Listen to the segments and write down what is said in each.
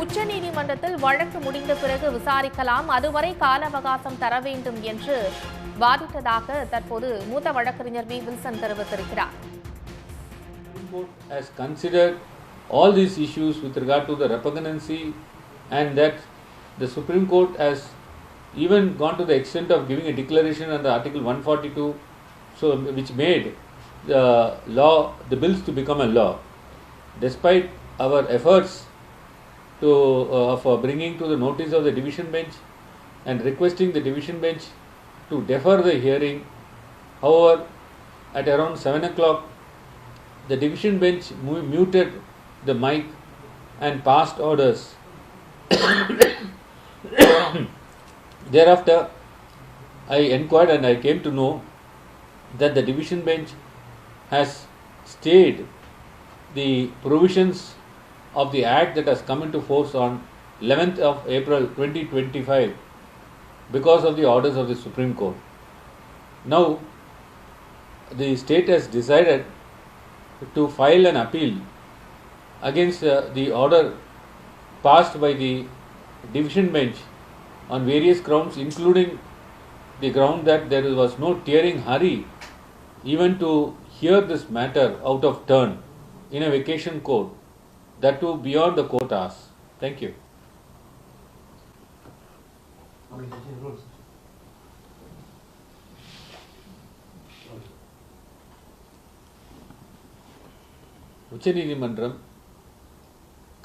உச்சநீதிமன்றத்தில் வழக்கு முடிந்த பிறகு விசாரிக்கலாம், அதுவரை கால அவகாசம் தர வேண்டும் என்று வாதிட்டதாக தற்போது மூத்த வழக்கறிஞர் வி. வில்சன் தெரிவித்திருக்கிறார். Supreme Court has considered all these issues with regard to the repugnancy, and that the Supreme Court has even gone to the extent of giving a declaration under Article 142, so which made the bills to become a law. Despite our efforts for bringing to the notice of the division bench and requesting the division bench to defer the hearing, however, at around 7 o'clock, the division bench muted the mic and passed orders. Thereafter, I inquired and I came to know that the division bench has stayed the provisions of the act that has come into force on 11th of April 2025 because of the orders of the Supreme Court. Now, the state has decided to file an appeal against the order passed by the division bench on various grounds, including the ground that there was no tearing hurry even to hear this matter out of turn in a vacation court, that too beyond the court hours. Thank you. உச்சநீதிமன்றம்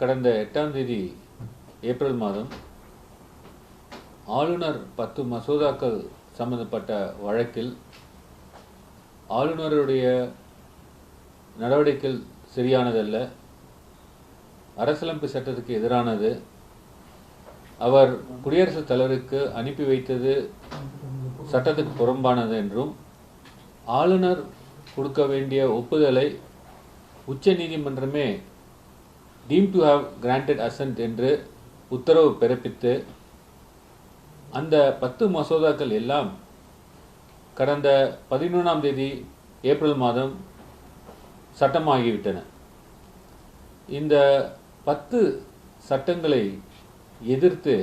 கடந்த 8ஆம் தேதி April மாதம் ஆளுநர் 10 மசோதாக்கள் சம்பந்தப்பட்ட வழக்கில் ஆளுநருடைய நடவடிக்கைகள் சரியானதல்ல, அரசியலமைப்பு சட்டத்துக்கு எதிரானது, அவர் குடியரசுத் தலைவருக்கு அனுப்பி வைத்தது சட்டத்துக்கு புறம்பானது என்றும், ஆளுநர் கொடுக்க வேண்டிய ஒப்புதலை உச்ச நீதிமன்றமே டீம் டு ஹாவ் கிராண்டட் அசன்ட் என்று உத்தரவு பிறப்பித்து அந்த 10 மசோதாக்கள் எல்லாம் கடந்த 11ஆம் தேதி ஏப்ரல் மாதம் சட்டமாகிவிட்டன. இந்த 10 சட்டங்களை எதிர்த்து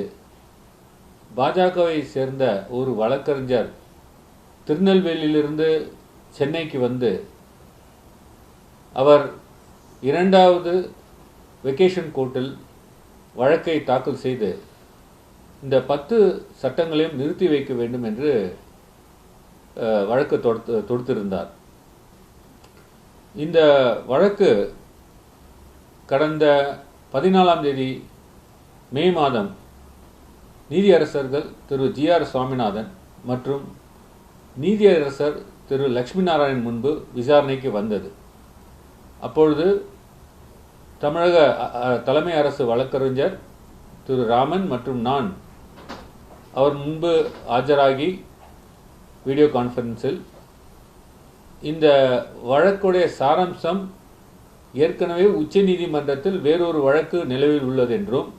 பாஜகவை சேர்ந்த ஒரு வழக்கறிஞர் திருநெல்வேலியிலிருந்து சென்னைக்கு வந்து அவர் 2வது வெக்கேஷன் கோர்ட்டில் வழக்கை தாக்கல் செய்து இந்த 10 சட்டங்களையும் நிறுத்தி வைக்க வேண்டும் என்று வழக்கு தொடுத்திருந்தார். இந்த வழக்கு கடந்த 14ஆம் தேதி மே மாதம் நீதியரசர்கள் திரு ஜி.ஆர். சுவாமிநாதன் மற்றும் நீதியரசர் திரு லட்சுமி நாராயணன் முன்பு விசாரணைக்கு வந்தது. அப்பொழுது தமிழக தலைமை அரசு வழக்கறிஞர் திரு ராமன் மற்றும் நான் அவர் முன்பு ஆஜராகி வீடியோ கான்ஃபரன்ஸில் இந்த வழக்குடைய சாராம்சம் ஏற்கனவே உச்ச நீதிமன்றத்தில் வேறொரு வழக்கு நிலவில் உள்ளது என்றும்,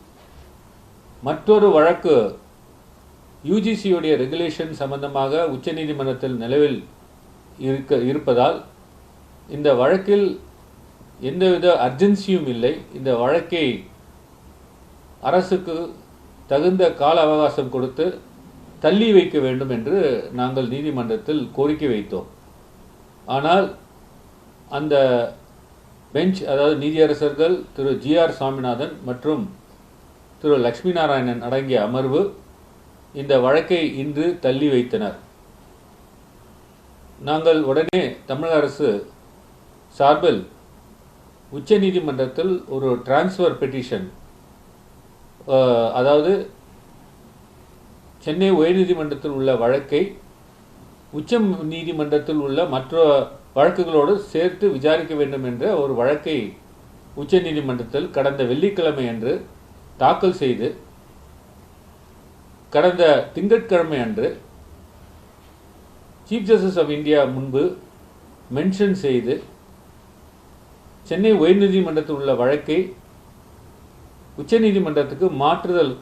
மற்றொரு வழக்கு யுஜிசியுடைய ரெகுலேஷன் சம்பந்தமாக உச்ச நீதிமன்றத்தில் நிலவில் இருப்பதால் இந்த வழக்கில் எந்தவித அர்ஜென்சியும் இல்லை, இந்த வழக்கை அரசுக்கு தகுந்த கால அவகாசம் கொடுத்து தள்ளி வைக்க வேண்டும் என்று நாங்கள் நீதிமன்றத்தில் கோரிக்கை வைத்தோம். ஆனால் அந்த பெஞ்ச், அதாவது நீதியரசர்கள் திரு ஜி.ஆர். சுவாமிநாதன் மற்றும் திரு லட்சுமி நாராயணன் அடங்கிய அமர்வு இந்த வழக்கை இன்று தள்ளி வைத்தனர். நாங்கள் உடனே தமிழக அரசு சார்பில் உச்ச நீதிமன்றத்தில் ஒரு டிரான்ஸ்ஃபர் பெட்டிஷன், அதாவது சென்னை உயர்நீதிமன்றத்தில் உள்ள வழக்கை உச்ச நீதிமன்றத்தில் உள்ள மற்ற வழக்குகளோடு சேர்த்து விசாரிக்க வேண்டும் என்ற ஒரு வழக்கை உச்ச நீதிமன்றத்தில் கடந்த வெள்ளிக்கிழமை அன்று தாக்கல் செய்து, கடந்த திங்கட்கிழமை அன்று சீஃப் ஜஸ்டிஸ் ஆஃப் இந்தியா முன்பு மென்ஷன் செய்து சென்னை உயர்நீதிமன்றத்தில் உள்ள வழக்கை உச்சநீதிமன்றத்துக்கு மாற்றுதல்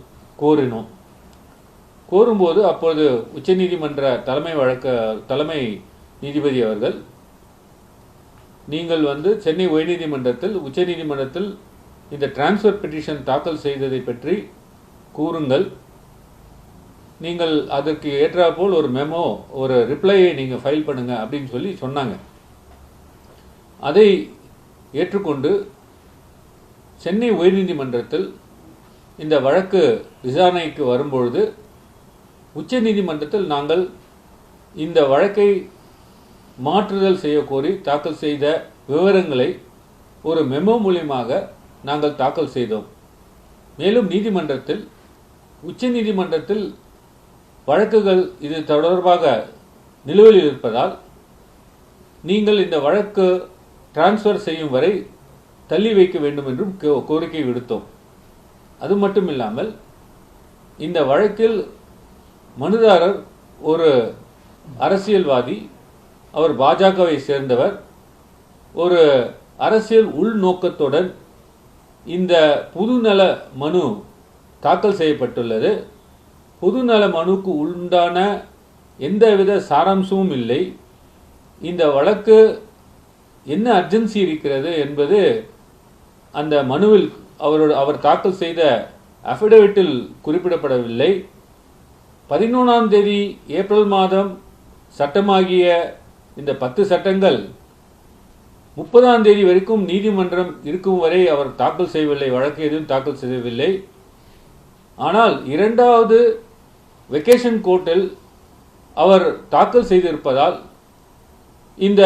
கோரினோம். கோரும்போது அப்பொழுது உச்சநீதிமன்ற தலைமை நீதிபதி அவர்கள், நீங்கள் சென்னை உயர்நீதிமன்றத்தில் உச்சநீதிமன்றத்தில் இந்த டிரான்ஸ்ஃபர் பெட்டிஷன் தாக்கல் செய்ததை பற்றி கூறுங்கள், நீங்கள் அதற்கு ஏற்றாற்போல் ஒரு மெமோ, ஒரு ரிப்ளையை நீங்கள் ஃபைல் பண்ணுங்கள் அப்படின்னு சொல்லி சொன்னாங்க. அதை ஏற்றுக்கொண்டு சென்னை உயர்நீதிமன்றத்தில் இந்த வழக்கு விசாரணைக்கு வரும்பொழுது உச்சநீதிமன்றத்தில் நாங்கள் இந்த வழக்கை மாற்றுதல் செய்ய கோரி தாக்கல் செய்த விவரங்களை ஒரு மெமோ மூலியமாக நாங்கள் தாக்கல் செய்தோம். மேலும் நீதிமன்றத்தில் உச்சநீதிமன்றத்தில் வழக்குகள் இது தொடர்பாக நிலுவையில் இருப்பதால் நீங்கள் இந்த வழக்கு டிரான்ஸ்ஃபர் செய்யும் வரை தள்ளி வைக்க வேண்டும் என்றும் கோரிக்கை விடுத்தோம். அது மட்டும் இல்லாமல் இந்த வழக்கில் மனுதாரர் ஒரு அரசியல்வாதி, அவர் பாஜகவை சேர்ந்தவர், ஒரு அரசியல் உள்நோக்கத்துடன் இந்த பொதுநல மனு தாக்கல் செய்யப்பட்டுள்ளது. பொதுநல மனுக்கு உண்டான எந்தவித சாராம்சமும் இல்லை. இந்த வழக்கு என்ன அர்ஜென்சி இருக்கிறது என்பது அந்த மனுவில் அவர் தாக்கல் செய்த அஃபிடவிட்டில் குறிப்பிடப்படவில்லை. 11ஆம் தேதி ஏப்ரல் மாதம் சட்டமாகிய இந்த 10 சட்டங்கள் 30ஆம் தேதி வரைக்கும் நீதிமன்றம் இருக்கும் வரை அவர் தாக்கல் செய்யவில்லை, வழக்கு எதுவும் தாக்கல் செய்யவில்லை. ஆனால் 2வது வெக்கேஷன் கோர்ட்டில் அவர் தாக்கல் செய்திருப்பதால் இந்த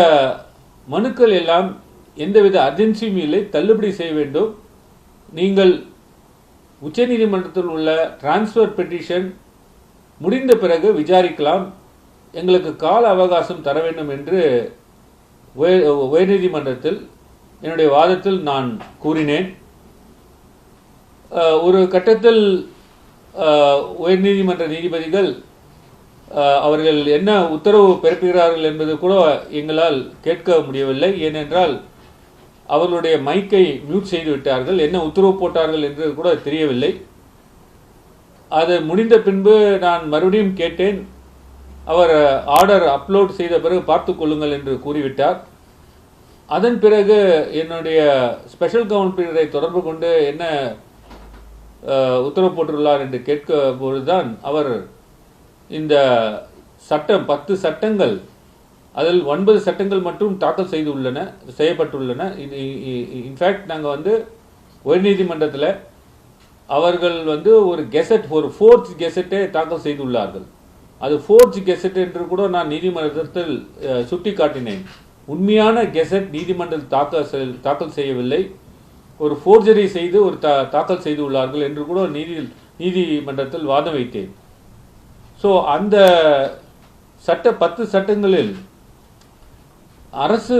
மனுக்கள் எல்லாம் எந்தவித அர்ஜென்சியும் இல்லை, தள்ளுபடி செய்ய வேண்டும். நீங்கள் உச்சநீதிமன்றத்தில் உள்ள டிரான்ஸ்ஃபர் பெட்டிஷன் முடிந்த பிறகு விசாரிக்கலாம், எங்களுக்கு கால அவகாசம் தர வேண்டும் என்று உயர்நீதிமன்றத்தில் என்னுடைய வாதத்தில் நான் கூறினேன். ஒரு கட்டத்தில் உயர்நீதிமன்ற நீதிபதிகள் அவர்கள் என்ன உத்தரவு பிறப்பிக்கிறார்கள் என்பது கூட எங்களால் கேட்க முடியவில்லை. ஏனென்றால் அவர்களுடைய மைக்கை மியூட் செய்து விட்டார்கள். என்ன உத்தரவு போட்டார்கள் என்று கூட தெரியவில்லை. அது முடிந்த பின்பு நான் மறுபடியும் கேட்டேன். அவர் ஆர்டர் அப்லோட் செய்த பிறகு பார்த்துக் கொள்ளுங்கள் என்று கூறிவிட்டார். அதன் பிறகு என்னுடைய ஸ்பெஷல் கவுன்சிலரை தொடர்பு கொண்டு என்ன உத்தரவு போட்டுள்ளார் என்று கேட்க பொழுதுதான் அவர் இந்த சட்டம் 10 சட்டங்கள், அதில் 9 சட்டங்கள் மட்டும் தாக்கல் செய்யப்பட்டுள்ளன. இன்ஃபேக்ட் நாங்கள் உயர்நீதிமன்றத்தில் அவர்கள் ஒரு கெசட், ஒரு 4th கெசட்டை தாக்கல் செய்துள்ளார்கள். அது 4th கெசட் என்று கூட நான் நீதிமன்றத்தில் சுட்டி காட்டினேன். உண்மையான கெசட் நீதிமன்றத்தில் தாக்கல் செய்யவில்லை, ஒரு ஃபோர்ஜரி செய்து ஒரு தாக்கல் செய்துள்ளார்கள் என்று கூட நீதிமன்றத்தில் வாதம் வைத்தேன். ஸோ அந்த 10 சட்டங்களில் அரசு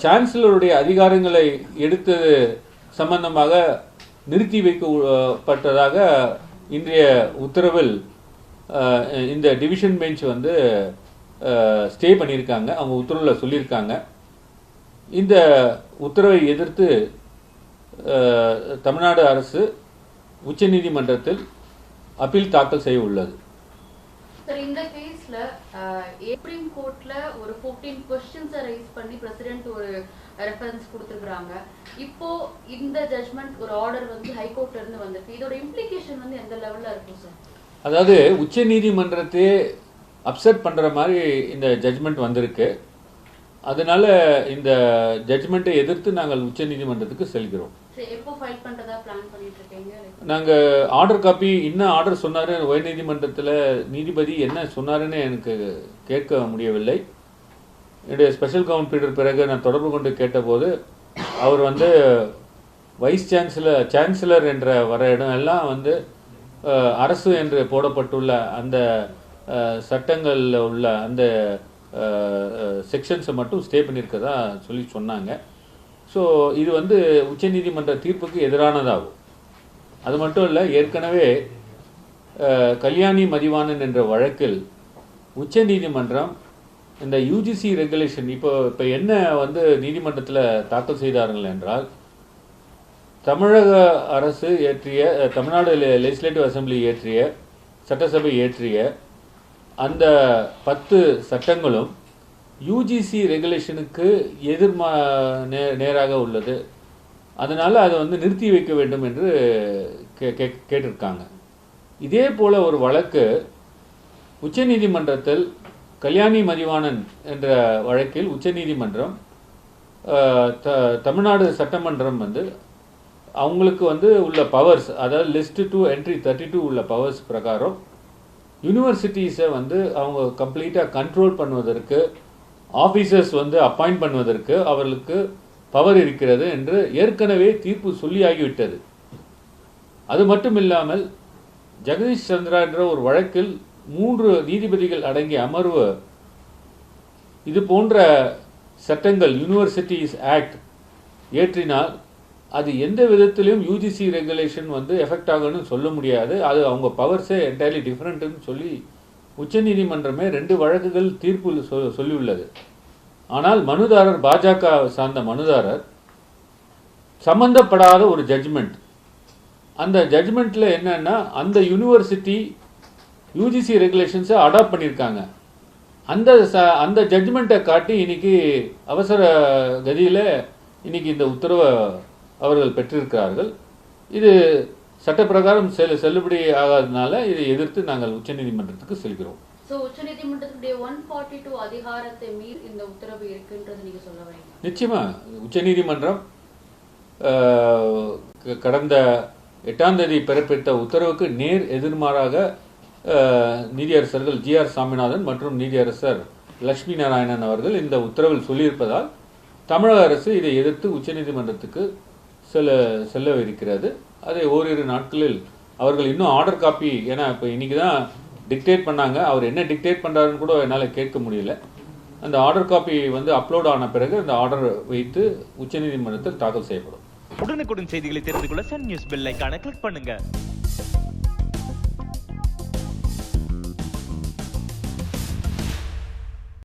சான்சலருடைய அதிகாரங்களை எடுத்தது சம்பந்தமாக நிறுத்தி வைக்கப்பட்டதாக இன்றைய உத்தரவில் இந்த டிவிஷன் பெஞ்ச் ஸ்டே பண்ணியிருக்காங்க. அவங்க உத்தரவில் சொல்லியிருக்காங்க. இந்த உத்தரவை எதிர்த்து தமிழ்நாடு அரசு உச்சநீதிமன்றத்தில் அப்பீல் தாக்கல் செய்ய உள்ளது. சார், இந்த கேஸ்ல சுப்ரீம் கோர்ட்ல ஒரு 14 क्वेश्चंस ரைஸ் பண்ணி பிரசிடென்ட் ஒரு ரெஃபரன்ஸ் கொடுத்திருக்காங்க. இப்போ இந்த ஜட்ஜ்மென்ட் ஒரு ஆர்டர் ஹை கோர்ட்ல இருந்து வந்திருக்கு. இதோட இம்ப்ளிகேஷன் எந்த லெவல்ல இருக்கும் சார்? அதாவது உச்சநீதிமன்றத்தை அப்செட் பண்ற மாதிரி இந்த ஜட்ஜ்மெண்ட் வந்திருக்கு. அதனால இந்த ஜட்ஜ்மெண்ட்டை எதிர்த்து நாங்கள் உச்சநீதிமன்றத்துக்கு செல்கிறோம். எப்போ ஃபைல் பண்றதா பிளான் பண்ணிட்டு இருக்கீங்க? நாங்கள் ஆர்டர் காப்பி என்ன ஆர்டர் சொன்னாரு உயர்நீதிமன்றத்தில் நீதிபதி என்ன சொன்னாருன்னு எனக்கு கேட்க முடியவில்லை. என்னுடைய ஸ்பெஷல் கவுன்சிலர் பிறகு நான் தொடர்பு கொண்டு கேட்டபோது அவர் வைஸ் சான்சலர் என்ற வர இடம் எல்லாம் அரசு என்று போடப்பட்டுள்ள அந்த சட்டங்களில் உள்ள அந்த செக்ஷன்ஸை மட்டும் ஸ்டே பண்ணியிருக்கதா சொன்னாங்க. ஸோ இது உச்சநீதிமன்ற தீர்ப்புக்கு எதிரானதாகும். அது மட்டும் இல்லை, ஏற்கனவே கல்யாணி மதிவாணன் என்ற வழக்கில் உச்சநீதிமன்றம் இந்த யூஜிசி ரெகுலேஷன் இப்போ என்ன நீதிமன்றத்தில் தாக்கல் செய்தார்கள் என்றால், தமிழக அரசு இயற்றிய, தமிழ்நாடு லெஜிஸ்லேட்டிவ் அசம்பிளி இயற்றிய, சட்டசபை இயற்றிய அந்த 10 சட்டங்களும் யூஜிசி ரெகுலேஷனுக்கு நேராக உள்ளது. அதனால் அதை வந்து நிறுத்தி வைக்க வேண்டும் என்று கேட்டிருக்காங்க. இதே போல் ஒரு வழக்கு உச்சநீதிமன்றத்தில் கல்யாணி மதிவாணன் என்ற வழக்கில் உச்சநீதிமன்றம் தமிழ்நாடு சட்டமன்றம் வந்து அவங்களுக்கு வந்து உள்ள பவர்ஸ், அதாவது லிஸ்ட் டு என்ட்ரி 32 உள்ள பவர்ஸ் பிரகாரம் யூனிவர்சிட்டிஸை வந்து அவங்க கம்ப்ளீட்டாக கண்ட்ரோல் பண்ணுவதற்கு, ஆஃபீஸர்ஸ் வந்து அப்பாயிண்ட் பண்ணுவதற்கு அவர்களுக்கு பவர் இருக்கிறது என்று ஏற்கனவே தீர்ப்பு சொல்லியாகிவிட்டது. அது மட்டும் இல்லாமல் ஜெகதீஷ் சந்திரா என்ற ஒரு வழக்கில் 3 நீதிபதிகள் அடங்கிய அமர்வு இது போன்ற சட்டங்கள் யூனிவர்சிட்டிஸ் ஆக்ட் ஏற்றினால் அது எந்த விதத்திலையும் யூஜிசி ரெகுலேஷன் வந்து எஃபெக்ட் ஆகும்னு சொல்ல முடியாது, அது அவங்க பவர்ஸே என்டையர்லி டிஃப்ரெண்ட்னு சொல்லி உச்சநீதிமன்றமே 2 வழக்குகள் தீர்ப்பு சொல்லியுள்ளது. ஆனால் மனுதாரர், பாஜக சார்ந்த மனுதாரர் சம்பந்தப்படாத ஒரு ஜட்ஜ்மெண்ட், அந்த ஜட்ஜ்மெண்ட்டில் என்னன்னா அந்த யூனிவர்சிட்டி யூஜிசி ரெகுலேஷன்ஸை அடாப்ட் பண்ணியிருக்காங்க. அந்த ஜட்ஜ்மெண்ட்டை காட்டி இன்னைக்கு அவசர கதியில் இன்னைக்கு இந்த உத்தரவை அவர்கள் பெற்றிருக்கிறார்கள். இது சட்டப்பிரகாரம் செல்லுபடி ஆகாததுனால இதை எதிர்த்து நாங்கள் உச்சநீதிமன்றத்துக்கு செல்கிறோம். உச்சநீதிமன்றத்துடைய 142 அதிகாரத்தை மீறி இந்த உத்தரவு இருக்குன்றது நீங்க சொல்ல வரீங்க? நிச்சயமா உச்சநீதிமன்றம் கடந்த 8ஆம் தேதி பிறப்பித்த உத்தரவுக்கு நேர் எதிர்மாறாக நீதியரசர்கள் GR சாமிநாதன் மற்றும் நீதியரசர் லட்சுமி நாராயணன் அவர்கள் இந்த உத்தரவில் சொல்லியிருப்பதால் தமிழக அரசு இதை எதிர்த்து உச்சநீதிமன்றத்துக்கு செல்லவிருக்கிறது. அதை ஓரிரு நாட்களில் அவர்கள் இன்னும் ஆர்டர் காப்பி, ஏன்னா இப்போ இன்னைக்கு தான் டிக்டேட் பண்ணாங்க, அவர் என்ன டிக்டேட் பண்ணுறாருன்னு கூட என்னால் கேட்க முடியல. அந்த ஆர்டர் காப்பி வந்து அப்லோட் ஆன பிறகு அந்த ஆர்டர் வைத்து உச்சநீதிமன்றத்தில் தாக்கல் செய்யப்படும். உடனுக்குடன் செய்திகளை தெரிந்து கொள்ள சன் நியூஸ் பெல் ஐகானை கிளிக் பண்ணுங்க.